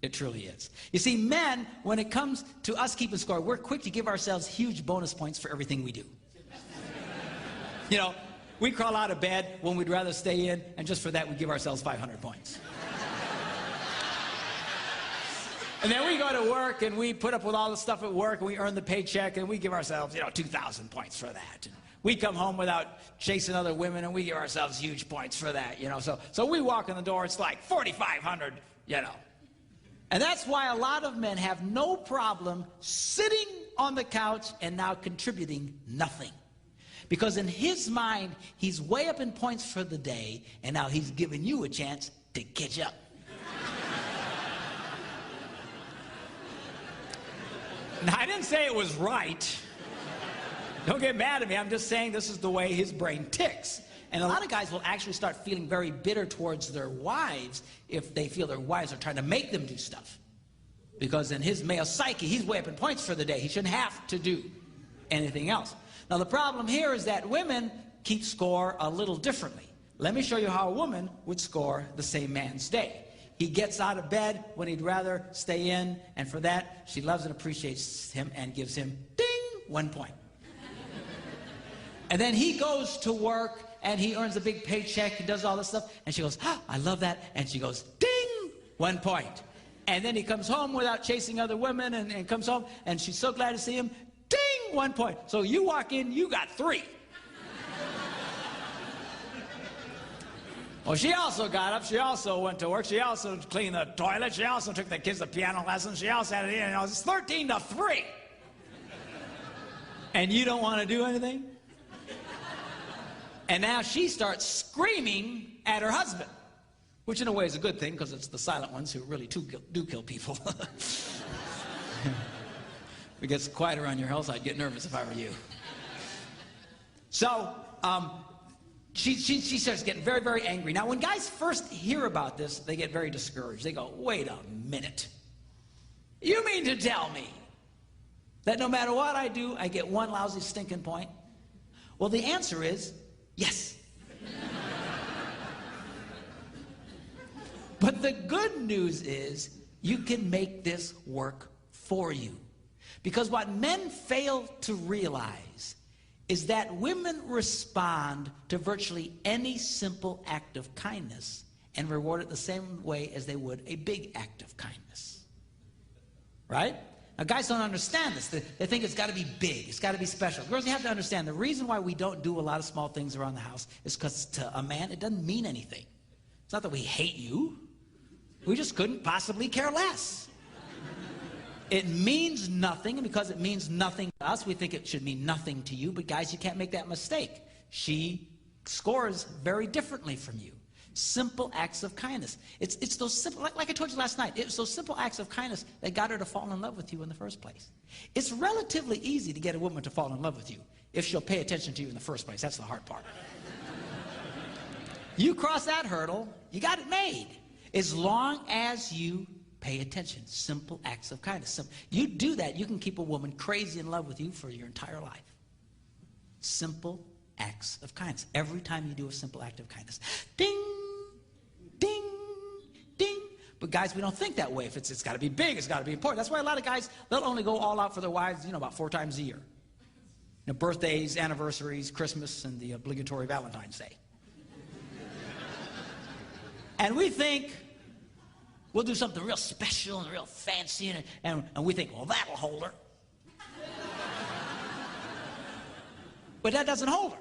It truly is. You see, men, when it comes to us keeping score, we're quick to give ourselves huge bonus points for everything we do. You know, we crawl out of bed when we'd rather stay in, and just for that we give ourselves 500 points. And then we go to work and we put up with all the stuff at work and we earn the paycheck and we give ourselves, 2,000 points for that. And we come home without chasing other women and we give ourselves huge points for that, So we walk in the door, it's like 4,500, And that's why a lot of men have no problem sitting on the couch and now contributing nothing. Because in his mind, he's way up in points for the day, and now he's giving you a chance to catch up. Now, I didn't say it was right. Don't get mad at me. I'm just saying this is the way his brain ticks. And a lot of guys will actually start feeling very bitter towards their wives if they feel their wives are trying to make them do stuff. Because in his male psyche, he's way up in points for the day. He shouldn't have to do anything else. Now, the problem here is that women keep score a little differently. Let me show you how a woman would score the same man's day. He gets out of bed when he'd rather stay in, and for that, she loves and appreciates him and gives him, ding, 1 point. And then he goes to work, and he earns a big paycheck and does all this stuff, and she goes, I love that, and she goes, ding, 1 point. And then he comes home without chasing other women and comes home, and she's so glad to see him, ding, 1 point. So you walk in, you got 3. Well, she also got up, she also went to work, she also cleaned the toilet, she also took the kids to piano lessons, she also had it in, it's 13-3. And you don't want to do anything? And now she starts screaming at her husband, which in a way is a good thing because it's the silent ones who really do kill people. If it gets quiet around your house, I'd get nervous if I were you. So, she starts getting very, very angry. Now, when guys first hear about this, they get very discouraged. They go, wait a minute. You mean to tell me that no matter what I do, I get 1 lousy stinking point? Well, the answer is yes. But the good news is you can make this work for you. Because what men fail to realize is that women respond to virtually any simple act of kindness and reward it the same way as they would a big act of kindness. Right? Now, guys don't understand this. They think it's got to be big. It's got to be special. Girls, you have to understand, the reason why we don't do a lot of small things around the house is because to a man, it doesn't mean anything. It's not that we hate you. We just couldn't possibly care less. It means nothing, and because it means nothing to us, we think it should mean nothing to you. But guys, you can't make that mistake. She scores very differently from you. Simple acts of kindness. It's those simple, like I told you last night, it's those simple acts of kindness that got her to fall in love with you in the first place. It's relatively easy to get a woman to fall in love with you if she'll pay attention to you in the first place. That's the hard part. You cross that hurdle, you got it made. As long as you pay attention. Simple acts of kindness. You do that, you can keep a woman crazy in love with you for your entire life. Simple acts of kindness. Every time you do a simple act of kindness. Ding, ding, ding. But guys, we don't think that way. If it's got to be big, it's got to be important. That's why a lot of guys, they'll only go all out for their wives, about 4 times a year. Birthdays, anniversaries, Christmas, and the obligatory Valentine's Day. And we think we'll do something real special and real fancy, and we think, well, that'll hold her. But that doesn't hold her.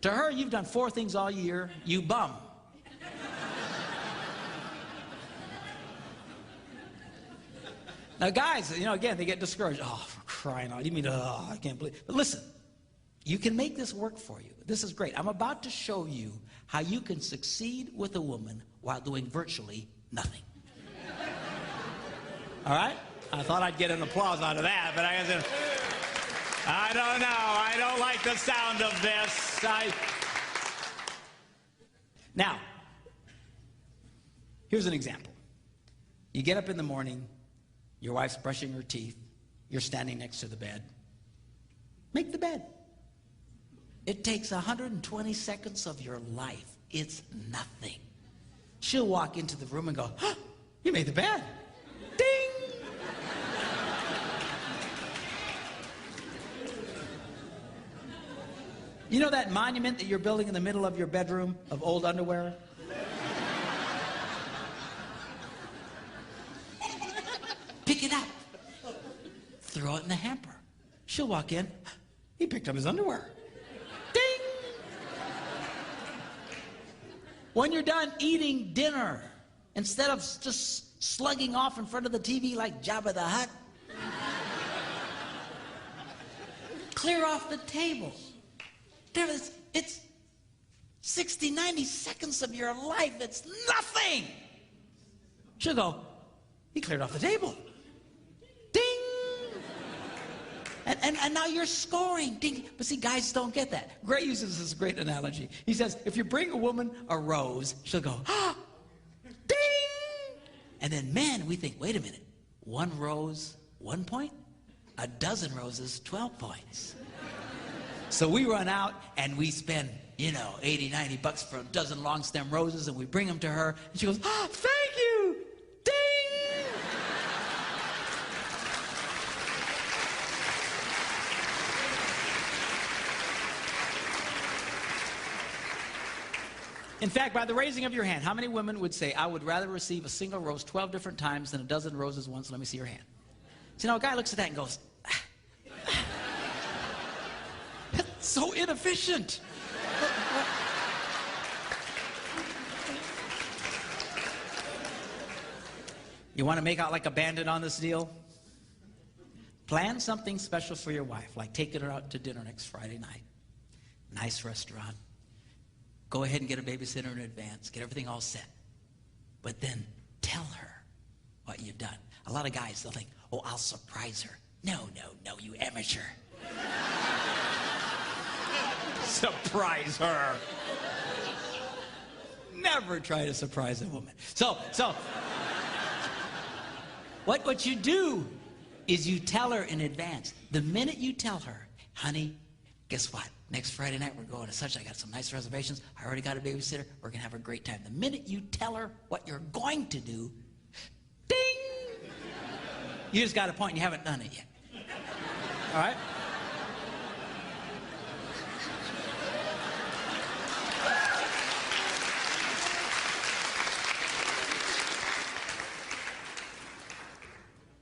To her, you've done 4 things all year, you bum. Now, guys, again, they get discouraged. Oh, for crying out. You mean, I can't believe. But listen, you can make this work for you. This is great. I'm about to show you how you can succeed with a woman while doing virtually nothing. All right? I thought I'd get an applause out of that, but I don't know. I don't like the sound of this. Now, here's an example. You get up in the morning, your wife's brushing her teeth, you're standing next to the bed. Make the bed. It takes 120 seconds of your life. It's nothing. She'll walk into the room and go, you made the bed. You know that monument that you're building in the middle of your bedroom of old underwear? Pick it up. Throw it in the hamper. She'll walk in. He picked up his underwear. Ding! When you're done eating dinner, instead of just slugging off in front of the TV like Jabba the Hutt, clear off the table. It's 60, 90 seconds of your life. It's nothing. She'll go, he cleared off the table. Ding! And now you're scoring. Ding. But see, guys don't get that. Gray uses this great analogy. He says, if you bring a woman a rose, she'll go, ah, ding! And then men, we think, wait a minute. 1 rose, 1 point? A dozen roses, 12 points. So we run out and we spend, 80, 90 bucks for a dozen long stem roses, and we bring them to her, and she goes, ah, thank you! Ding! In fact, by the raising of your hand, how many women would say, I would rather receive a single rose 12 different times than a dozen roses once? Let me see your hand. So a guy looks at that and goes, that's so inefficient. You want to make out like a bandit on this deal? Plan something special for your wife, like taking her out to dinner next Friday night. Nice restaurant. Go ahead and get a babysitter in advance. Get everything all set. But then tell her what you've done. A lot of guys, they'll think, oh, I'll surprise her. No, you amateur. Surprise her. Never try to surprise a woman. So what you do is you tell her in advance. The minute you tell her, honey, guess what? Next Friday night we're going to such. I got some nice reservations. I already got a babysitter. We're going to have a great time. The minute you tell her what you're going to do, ding! You just got a point and you haven't done it yet. All right?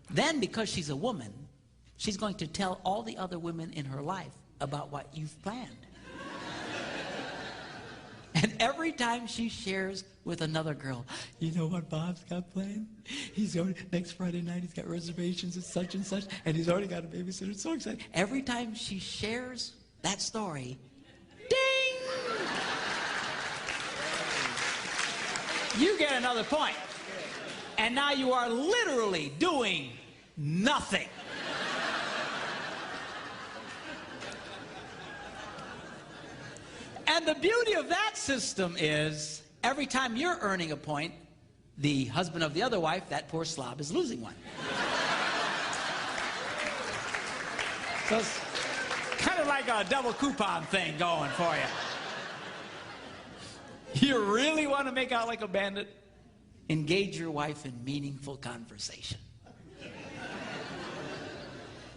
Then, because she's a woman, she's going to tell all the other women in her life about what you've planned. And every time she shares with another girl, you know what Bob's got planned? He's going next Friday night, he's got reservations at such and such, and he's already got a babysitter. It's so exciting. Every time she shares that story, ding! You get another point. And now you are literally doing nothing. And the beauty of that system is, every time you're earning a point, the husband of the other wife, that poor slob, is losing one. So it's kind of like a double coupon thing going for you. You really want to make out like a bandit? Engage your wife in meaningful conversation.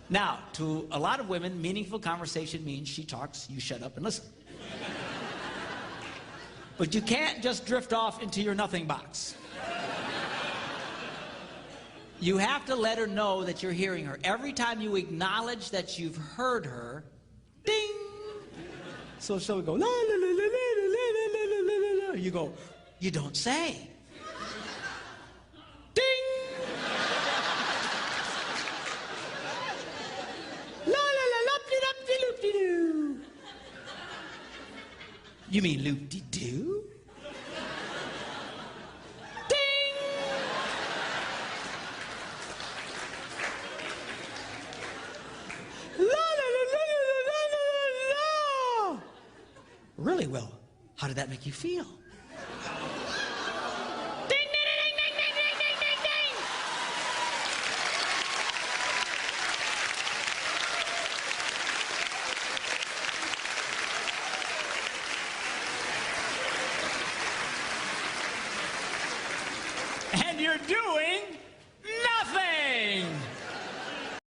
Now, to a lot of women, meaningful conversation means she talks, you shut up and listen. But you can't just drift off into your nothing box. You have to let her know that you're hearing her. Every time you acknowledge that you've heard her, ding! So we go, la la la la la la la la la. You go, you don't say. Ding! La la la loop-de-doop-de-loop-de-doo. You mean loop-de-doo? Ding! La la la la la la la la. Really well. How did that make you feel? You're doing